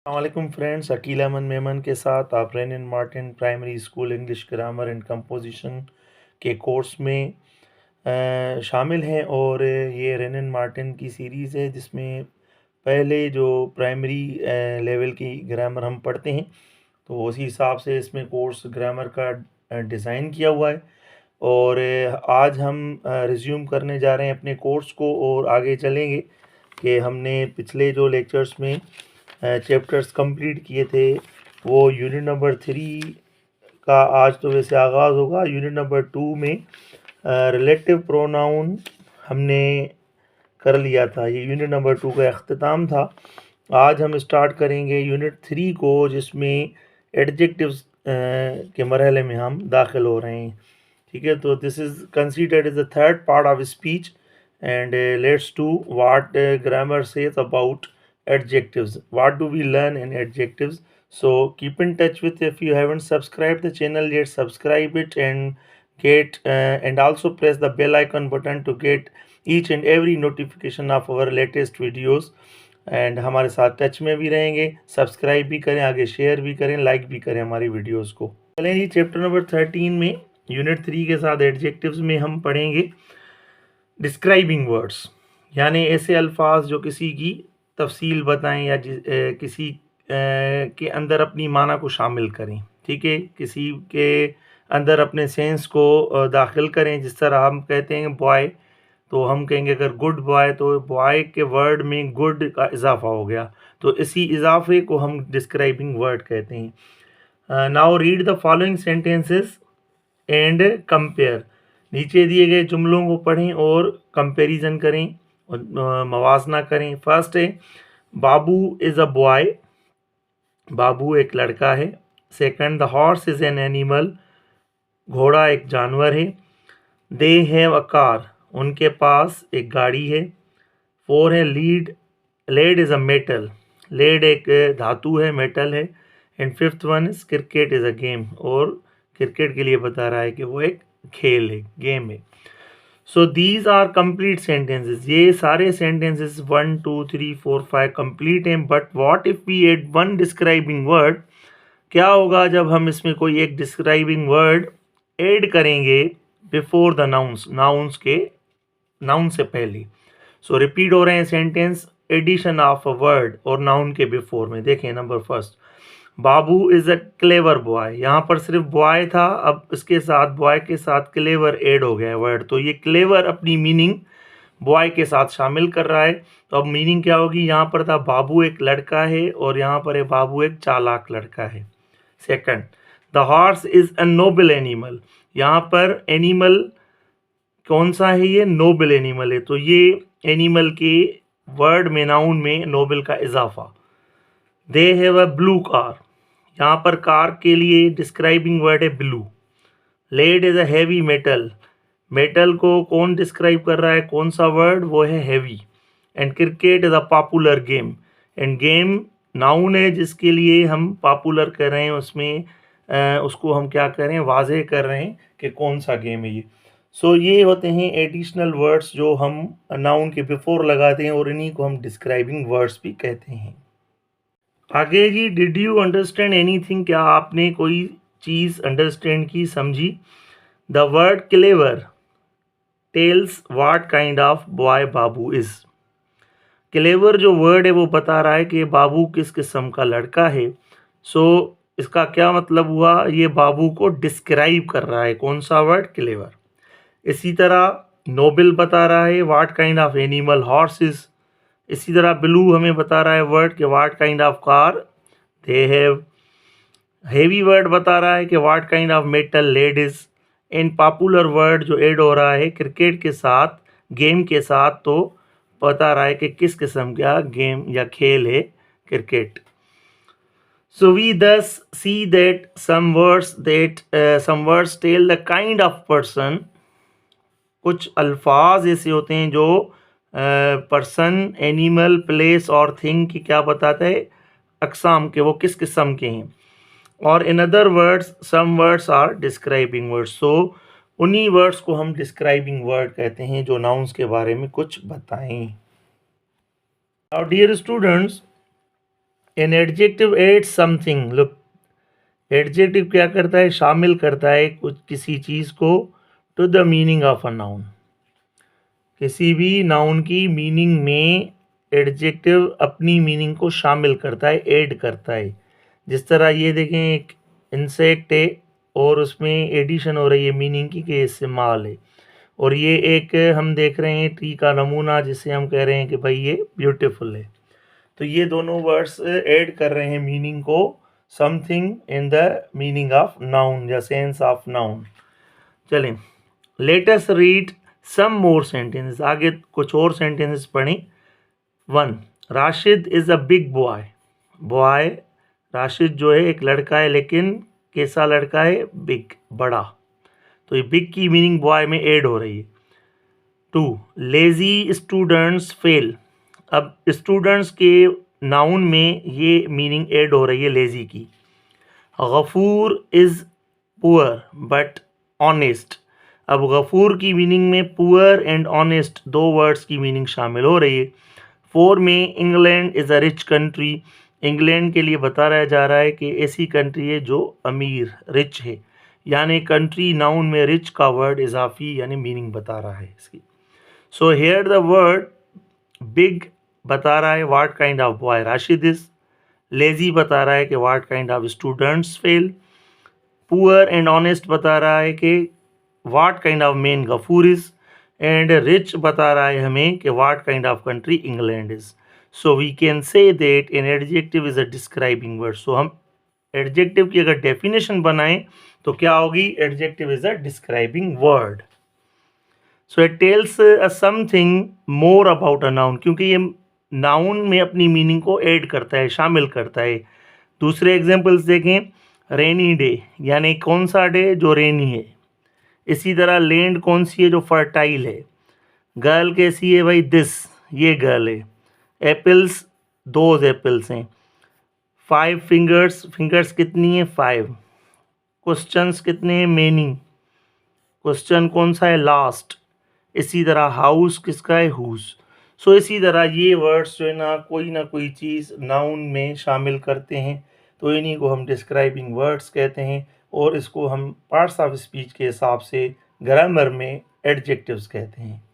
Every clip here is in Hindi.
अस्सलामुअलैकुम फ्रेंड्स, अकील अमन मेमन के साथ आप rain Martin primary school English grammar and composition के कोर्स में शामिल हैं। और ये रेन मार्टिन की सीरीज़ है जिसमें पहले जो प्राइमरी लेवल की ग्रामर हम पढ़ते हैं, तो उसी हिसाब से इसमें कोर्स ग्रामर का डिज़ाइन किया हुआ है। और आज हम रिज्यूम करने जा रहे हैं अपने कोर्स को और आगे चलेंगे कि हमने पिछले जो लेक्चर्स में चैप्टर्स कंप्लीट किए थे, वो यूनिट नंबर 3 का आज तो वैसे आगाज़ होगा। यूनिट नंबर 2 में रिलेटिव प्रोनाउन हमने कर लिया था, ये यूनिट नंबर 2 का अख्ताम था। आज हम स्टार्ट करेंगे यूनिट 3 को, जिसमें एडजेक्टिव्स के मरहले में हम दाखिल हो रहे हैं। ठीक है, तो this is considered as the third part of speech and let's do what grammar says about adjectives. What do we learn in adjectives? So keep in touch with, if you haven't subscribed the channel yet, subscribe it and get and also press the bell icon button to get each and every notification of our latest videos. And हमारे साथ टच में भी रहेंगे, सब्सक्राइब भी करें, आगे शेयर भी करें, लाइक भी करें हमारी वीडियोस को। चलें जी, चैप्टर नंबर 13 में यूनिट 3 के साथ एडजेक्टिव्स में हम पढ़ेंगे डिस्क्राइबिंग वर्ड्स, यानी ऐसे अल्फाज जो किसी की तफसील बताएं या किसी के अंदर अपनी माना को शामिल करें। ठीक है, किसी के अंदर अपने सेंस को दाखिल करें। जिस तरह हम कहते हैं बॉय, तो हम कहेंगे अगर गुड बॉय, तो बॉय के वर्ड में गुड का इजाफा हो गया, तो इसी इजाफे को हम डिस्क्राइबिंग वर्ड कहते हैं। Now read the following sentences and compare. नीचे दिए गए जुमलों को पढ़ें और कंपैरिजन करें और मवाजना करें। फर्स्ट है, बाबू इज़ अ बॉय, बाबू एक लड़का है। Second, the horse is an animal, घोड़ा एक जानवर है। दे हैव अ कार, उनके पास एक गाड़ी है। 4 है, lead is a metal, lead एक धातु है, मेटल है। And 5th one is cricket is a game, और क्रिकेट के लिए बता रहा है कि वो एक खेल है, गेम है। So these are complete sentences, ये सारे सेंटेंसेस 1 2 3 4 5 कंप्लीट हैं। But what if we add one describing word, क्या होगा जब हम इसमें कोई एक डिस्क्राइबिंग वर्ड ऐड करेंगे बिफोर द नाउन्स, नाउन्स के, नाउन से पहले। सो रिपीट हो रहे हैं sentence, addition of a word और नाउन के बिफोर में। देखें, number first, Babu is a clever boy, यहाँ पर सिर्फ बॉय था, अब इसके साथ बॉय के साथ क्लेवर ऐड हो गया है वर्ड, तो ये क्लेवर अपनी मीनिंग बॉय के साथ शामिल कर रहा है। तो अब मीनिंग क्या होगी, यहाँ पर था बाबू एक लड़का है और यहाँ पर है बाबू एक चालाक लड़का है। Second, the horse is a Nobel animal, यहाँ पर एनिमल कौन सा है, ये नोबल एनिमल है, तो ये एनिमल के वर्ड में, नाउन में नोबल का इजाफा। They have a blue car, यहाँ पर कार के लिए डिस्क्राइबिंग वर्ड है blue. Lead is a heavy metal, metal को कौन डिस्क्राइब कर रहा है, कौन सा वर्ड, वो है heavy. And cricket is a popular game, end game noun है जिसके लिए हम पॉपुलर कर रहे हैं, उसमें उसको हम क्या कर रहे हैं, वाजे कर रहे हैं कि कौन सा गेम है ये। सो ये होते हैं एडिशनल वर्ड्स जो हम नाउन के बिफोर लगाते हैं, और इन्हीं को हम डिस्क्राइबिंग वर्ड्स भी कहते हैं। आगे जी, डिड यू अंडरस्टैंड एनीथिंग, क्या आपने कोई चीज़ अंडरस्टैंड की, समझी। The word clever tells what kind of boy Babu is, clever जो वर्ड है वो बता रहा है कि बाबू किस किस्म का लड़का है। सो इसका क्या मतलब हुआ, ये बाबू को डिस्क्राइब कर रहा है, कौन सा वर्ड, क्लेवर। इसी तरह नोबल बता रहा है what kind of animal, horses. इसी तरह ब्लू हमें बता रहा है वर्ड कि what kind of car they have. Heavy word बता रहा है कि what kind of metal ladies. In popular word जो ऐड हो रहा है क्रिकेट के साथ, गेम के साथ, तो बता रहा है कि किस किस्म का गेम या खेल है cricket. So we thus see that some words tell the kind of person, कुछ अल्फाज ऐसे होते हैं जो पर्सन, एनिमल, प्लेस और थिंग की क्या बताता है, अकसाम के, वो किस किस्म के हैं। और in other words some words are describing words, so उन्हीं वर्ड्स को हम डिस्क्राइबिंग वर्ड कहते हैं जो नाउन्स के बारे में कुछ बताएं। Now dear students, an adjective adds something, look adjective क्या करता है, शामिल करता है कुछ किसी चीज़ को to the meaning of a noun. किसी भी नाउन की मीनिंग में एडजेक्टिव अपनी मीनिंग को शामिल करता है, ऐड करता है। जिस तरह ये देखें, एक इंसेक्ट है और उसमें एडिशन हो रही है मीनिंग की कि इससे माल है, और ये एक हम देख रहे हैं ट्री का नमूना जिसे हम कह रहे हैं कि भाई ये ब्यूटीफुल है। तो ये दोनों वर्ड्स ऐड कर रहे हैं मीनिंग को, something in the meaning of noun या सेंस ऑफ नाउन। चलें, लेट अस रीड सम मोर सेंटेंसेस, आगे कुछ और सेंटेंसेस पढ़ें। 1. Rashid is a big boy. Boy, Rashid जो है एक लड़का है, लेकिन कैसा लड़का है, बिग, बड़ा। तो ये बिग की मीनिंग बॉय में ऐड हो रही है। 2. Lazy students fail. अब स्टूडेंट्स के नाउन में ये मीनिंग ऐड हो रही है लेज़ी की। Gafoor is poor but honest. अब गफूर की मीनिंग में पुअर एंड ऑनेस्ट दो वर्ड्स की मीनिंग शामिल हो रही है। 4 में England is a rich country. England के लिए बताया जा रहा है कि ऐसी कंट्री है जो अमीर, रिच है, यानी कंट्री नाउन में रिच का वर्ड इजाफी यानी मीनिंग बता रहा है इसकी। So here the word big बता रहा है what kind of boy Rashid is. Lazy बता रहा है कि what kind of students fail. Poor and honest बता रहा है कि what kind of man Gafoor is. And rich बता रहा है हमें कि what kind of country England is. So we can say that an adjective is a describing word. So हम एडजेक्टिव की अगर डेफिनेशन बनाएं तो क्या होगी, adjective is a describing word. So it tells something more about a noun, क्योंकि ये नाउन में अपनी मीनिंग को ऐड करता है, शामिल करता है। दूसरे एग्जांपल्स देखें, रेनी डे यानी कौन सा डे जो रेनी है। इसी तरह लैंड कौन सी है जो फर्टाइल है। गर्ल कैसी है भाई, दिस, ये गर्ल है। एप्पल्स, दोज एप्पल्स हैं। 5 फिंगर्स, फिंगर्स कितनी है, 5। क्वेश्चंस कितने हैं, मेनी। क्वेश्चन कौन सा है, लास्ट। इसी तरह हाउस किसका है, हुज। सो इसी तरह ये वर्ड्स जो है ना कोई चीज़ नाउन में शामिल करते हैं, तो इन्हीं को हम डिस्क्राइबिंग वर्ड्स कहते हैं, और इसको हम पार्ट्स ऑफ स्पीच के हिसाब से ग्रामर में एडजेक्टिव्स कहते हैं।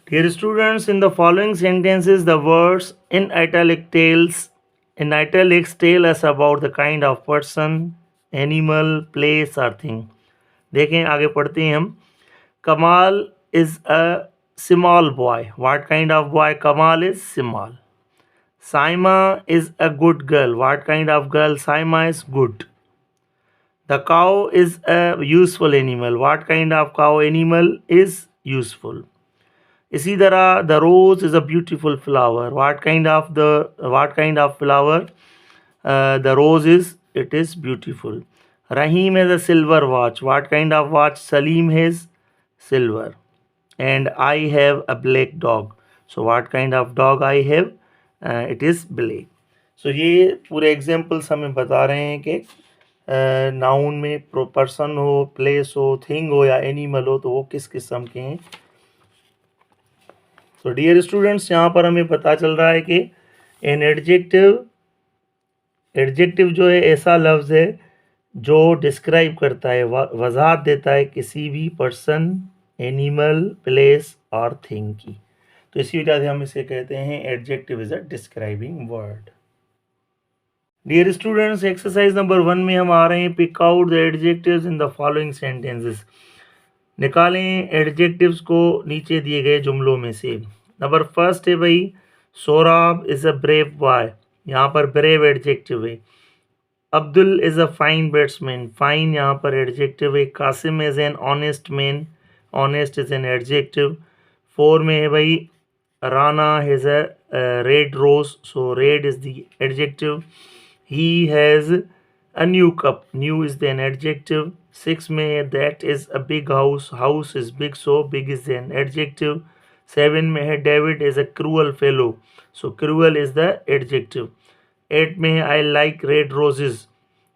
Dear students, in the following sentences, the words in italics tell us about the kind of person, animal, place or thing. देखें, आगे पढ़ते हैं हम। Kamal is a small boy. What kind of boy? Kamal is small. Saima is a good girl. What kind of girl? Saima is good. The cow is a useful animal. What kind of cow? Animal is useful. इसी तरह the rose is a beautiful flower. What kind of flower? The rose is, it is beautiful. Rahim is a silver watch. What kind of watch? Salim has silver. And I have a black dog. So what kind of dog I have? It is black. So ये पूरे एग्जाम्पल्स हमें बता रहे हैं कि नाउन में पर्सन हो, प्लेस हो, थिंग हो या एनिमल हो, तो वो किस किस्म के हैं। तो डियर स्टूडेंट्स, यहाँ पर हमें पता चल रहा है कि एन एडजेक्टिव जो है ऐसा लफ्ज़ है जो डिस्क्राइब करता है, वजाहत देता है किसी भी पर्सन, एनिमल, प्लेस और थिंग की। तो इसी वजह से हम इसे कहते हैं adjective is a describing word. Dear students, exercise number 1 में हम आ रहे हैं, pick out the adjectives in the following sentences. निकालें एडजेक्टिव्स को नीचे दिए गए जुमलों में से। नंबर फर्स्ट है भाई, Sohrab is a brave boy. यहाँ पर ब्रेव एडजेक्टिव है। Abdul is a fine batsman. Fine यहाँ पर एडजेक्टिव है। Qasim is an honest man. Honest is an adjective. 4 में है भाई, Rana has a red rose. So red is the adjective. He has a new cup. New is an adjective. 6 में that is a big house. House is big, so big is an adjective. 7 में है David is a cruel fellow. So cruel is the adjective. 8 में है I like red roses.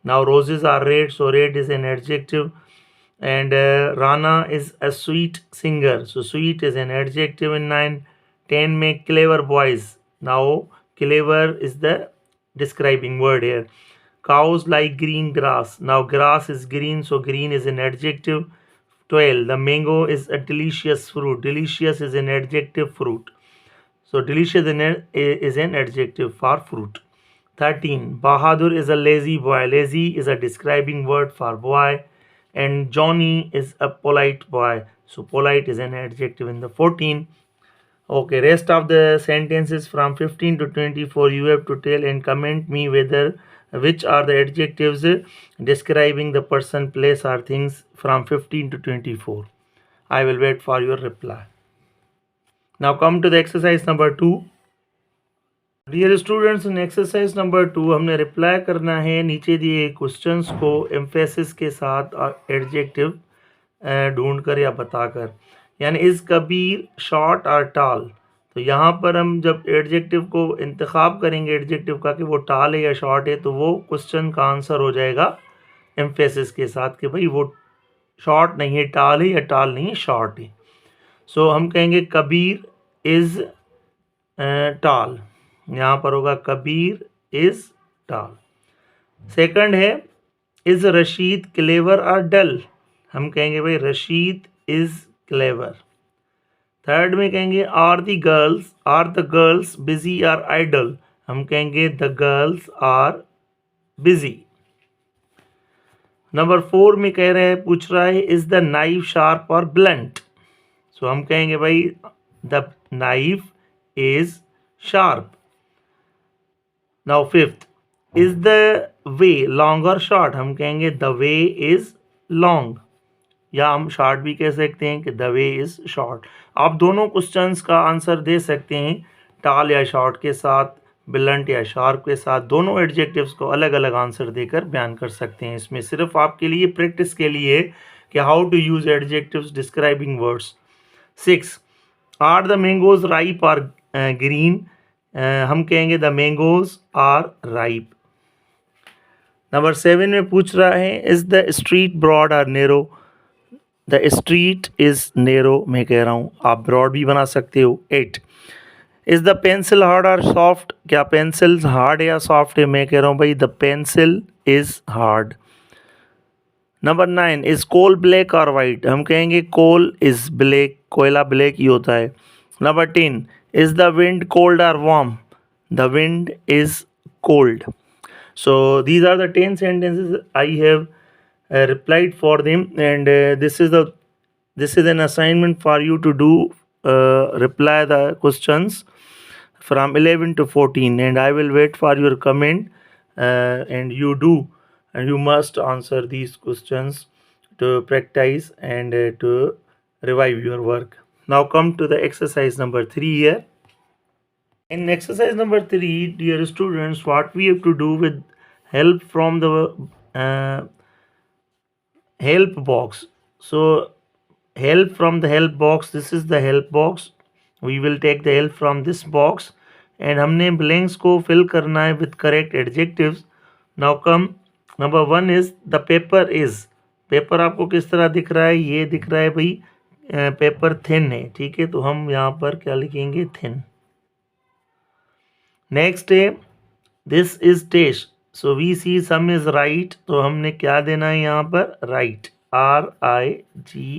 Now roses are red, so red is an adjective. And Rana is a sweet singer. So sweet is an adjective in 9. 10 में clever boys. Now clever is the describing word here. Cows like green grass. Now grass is green, so green is an adjective. 12. The mango is a delicious fruit. Delicious is an adjective fruit. So delicious is an adjective for fruit. 13. Bahadur is a lazy boy. Lazy is a describing word for boy. And Johnny is a polite boy. So polite is an adjective in the 14. Okay, rest of the sentences from 15 to 24 you have to tell and comment me whether which are the adjectives describing the person, place or things from 15 to 24. I will wait for your reply. Now come to the exercise number 2. Dear students, in exercise number 2 हमने रिप्लाई करना है नीचे दिए क्वेश्चंस को एम्फेसिस के साथ एडजेक्टिव ढूंढ कर या बताकर. यानी इज़ कबीर शॉर्ट और टाल. तो यहाँ पर हम जब एडजेक्टिव को इंतखाब करेंगे एडजेक्टिव का कि वो टाल है या शॉर्ट है, तो वो क्वेश्चन का आंसर हो जाएगा एम्फेसिस के साथ कि भाई वो शॉर्ट नहीं है टाल है या टाल नहीं है शॉर्ट है. सो हम कहेंगे कबीर इज़ टाल. यहाँ पर होगा कबीर इज़ टाल. सेकंड है इज़ रशीद क्लेवर और डल. हम कहेंगे भाई रशीद इज़ क्लेवर. थर्ड में कहेंगे आर द गर्ल्स बिजी और आइडल. हम कहेंगे the girls are busy. Number 4 में कह रहे हैं पूछ रहा है इज़ द नाइफ शार्प और ब्लंट. सो हम कहेंगे भाई the knife is sharp. Now fifth is the way long और शॉर्ट. हम कहेंगे द वे इज़ लॉन्ग, या हम शॉर्ट भी कह सकते हैं कि द वे इज़ शॉर्ट. आप दोनों क्वेश्चंस का आंसर दे सकते हैं टाल या शॉर्ट के साथ, ब्लंट या शार्प के साथ. दोनों एडजेक्टिव्स को अलग अलग आंसर देकर बयान कर सकते हैं. इसमें सिर्फ आपके लिए प्रैक्टिस के लिए कि how to use adjectives describing words. 6 are the mangoes ripe और ग्रीन. हम कहेंगे the mangoes are ripe. Number 7 में पूछ रहा है इज़ द स्ट्रीट ब्रॉड और narrow. The street is narrow मैं कह रहा हूँ, आप ब्रॉड भी बना सकते हो. 8 इज़ द पेंसिल हार्ड और सॉफ्ट. क्या पेंसिल हार्ड है या सॉफ्ट है? मैं कह रहा हूँ भाई the pencil is hard. Number 9 is coal black और वाइट. हम कहेंगे कोल इज़ ब्लैक, कोयला ब्लैक ही होता है. Number 10 is the wind cold और warm. The wind is cold. So these are the 10 sentences I have replied for them, and this is an assignment for you to do reply the questions from 11 to 14, and I will wait for your comment, and you must answer these questions to practice and to revive your work. Now come to the exercise number 3 here. In exercise number 3, dear students, what we have to do with help from the help box. So help from the help box, this is the help box. We will take the help from this box and हमने blanks को fill करना है with correct adjectives. Now come number 1 is the paper is. Paper आपको किस तरह दिख रहा है? ये दिख रहा है भाई पेपर थिन है, ठीक है, तो हम यहाँ पर क्या लिखेंगे? थिन. नेक्स्ट है this is test. So we see sum is right, तो हमने क्या देना है यहाँ पर? Right, RIGHT.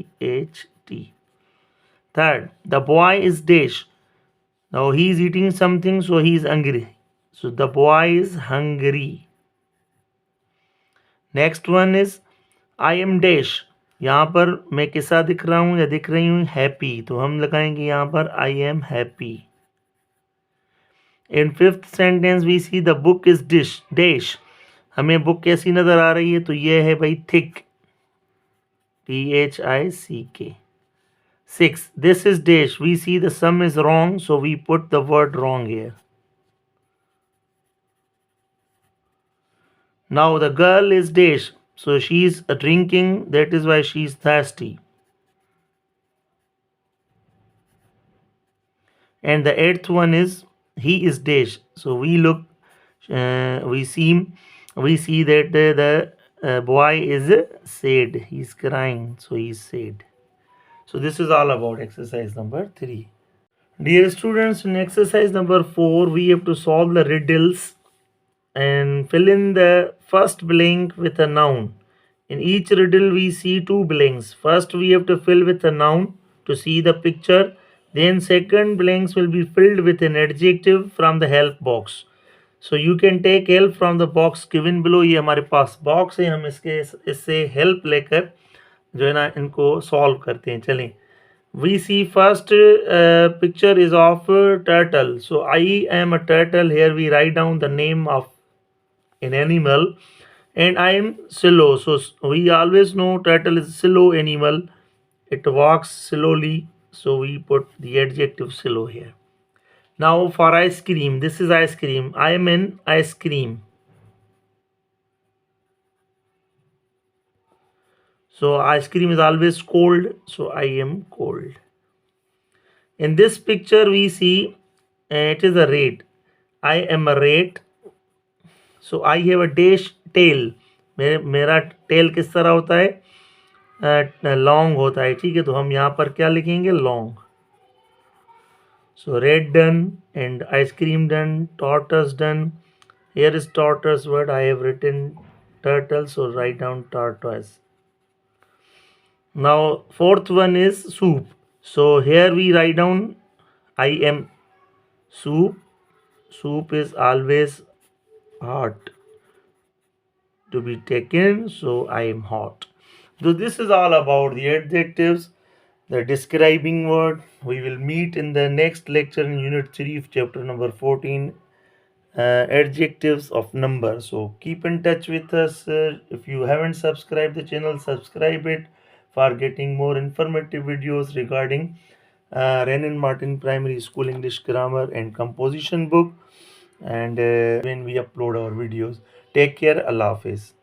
Third the boy is dash. Now he is eating something, so he is hungry. So the boy is hungry. Next one is I am dash. यहाँ पर मैं किसा दिख रहा हूँ या दिख रही हूँ? हैप्पी, तो हम लगाएंगे यहाँ पर I am happy. In fifth sentence we see the book is dash. हमें बुक कैसी नज़र आ रही है? तो ये है भाई thick, THICK. 6 this is dash. We see the sum is wrong, so we put the word wrong here. Now the girl is dash, so she is drinking, that is why she is thirsty. And the 8th one is he is dash, so we look we see that the boy is sad, he is crying, so he is sad. So this is all about exercise number 3. Dear students, in exercise number 4, we have to solve the riddles and fill in the first blank with a noun. In each riddle, we see two blanks. First, we have to fill with a noun to see the picture. Then, second blanks will be filled with an adjective from the help box. So you can take help from the box given below. ये हमारे पास बॉक्स है, हम इससे हेल्प लेकर जो है ना इनको सॉल्व करते हैं. चलें. We see first picture is of turtle. So I am a turtle. Here we write down the name of an animal, and I am slow. So we always know turtle is slow animal. It walks slowly. So we put the adjective slow here. Now for ice cream, this is ice cream. I am an ice cream. So ice cream is always cold. So I am cold. In this picture we see it is a rat. I am a rat. So I have a dash tail. मेरा टेल किस तरह होता है, लॉन्ग होता है. ठीक है, तो हम यहाँ पर क्या लिखेंगे, long. So red done and ice cream done, tortoise done. Here is tortoise word. I have written turtle, so write down tortoise. Now fourth one is soup. So here we write down I am soup. Soup is always hot to be taken, so I am hot. So this is all about the adjectives, the describing word. We will meet in the next lecture in unit 3 of chapter number 14, adjectives of number. So keep in touch with us. If you haven't subscribed the channel, subscribe it for getting more informative videos regarding Renan Martin Primary School English Grammar and Composition book, and when we upload our videos. Take care. Allah Hafiz.